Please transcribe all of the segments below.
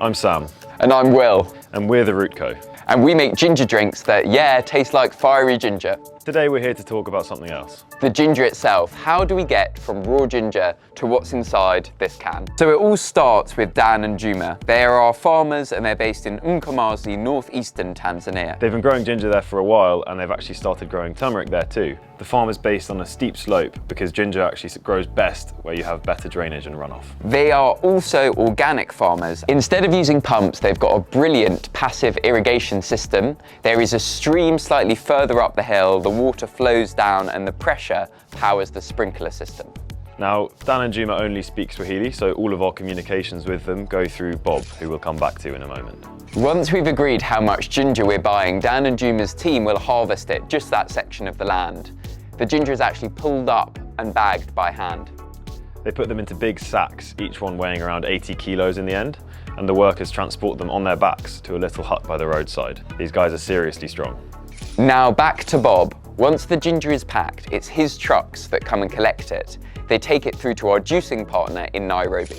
I'm Sam. And I'm Will. And we're the Root Co. And we make ginger drinks that, taste like fiery ginger. Today we're here to talk about something else. The ginger itself. How do we get from raw ginger to what's inside this can? So it all starts with Dan and Juma. They are our farmers and they're based in Mkomazi, northeastern Tanzania. They've been growing ginger there for a while and they've actually started growing turmeric there too. The farm is based on a steep slope because ginger actually grows best where you have better drainage and runoff. They are also organic farmers. Instead of using pumps, they've got a brilliant passive irrigation system. There is a stream slightly further up the hill, the water flows down and the pressure powers the sprinkler system. Now, Dan and Juma only speak Swahili, so all of our communications with them go through Bob, who we'll come back to in a moment. Once we've agreed how much ginger we're buying, Dan and Juma's team will harvest it, just that section of the land. The ginger is actually pulled up and bagged by hand. They put them into big sacks, each one weighing around 80 kilos in the end, and the workers transport them on their backs to a little hut by the roadside. These guys are seriously strong. Now back to Bob. Once the ginger is packed, it's his trucks that come and collect it. They take it through to our juicing partner in Nairobi.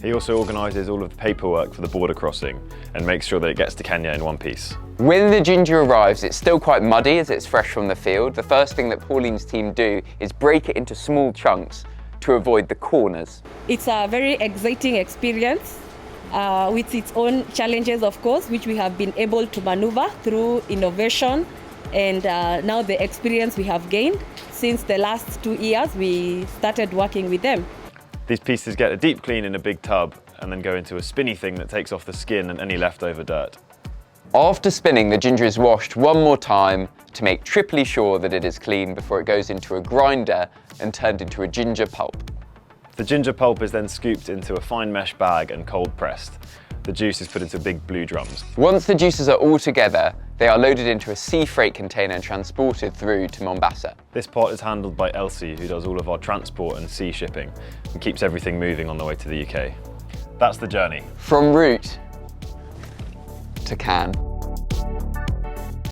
He also organises all of the paperwork for the border crossing and makes sure that it gets to Kenya in one piece. When the ginger arrives, it's still quite muddy as it's fresh from the field. The first thing that Pauline's team do is break it into small chunks to avoid the corners. It's a very exciting experience with its own challenges, of course, which we have been able to maneuver through innovation and now the experience we have gained since the last 2 years we started working with them. These pieces get a deep clean in a big tub and then go into a spinny thing that takes off the skin and any leftover dirt. After spinning, the ginger is washed one more time to make triply sure that it is clean before it goes into a grinder and turned into a ginger pulp. The ginger pulp is then scooped into a fine mesh bag and cold pressed. The juice is put into big blue drums. Once the juices are all together, they are loaded into a sea freight container and transported through to Mombasa. This part is handled by Elsie, who does all of our transport and sea shipping and keeps everything moving on the way to the UK. That's the journey. From root to can.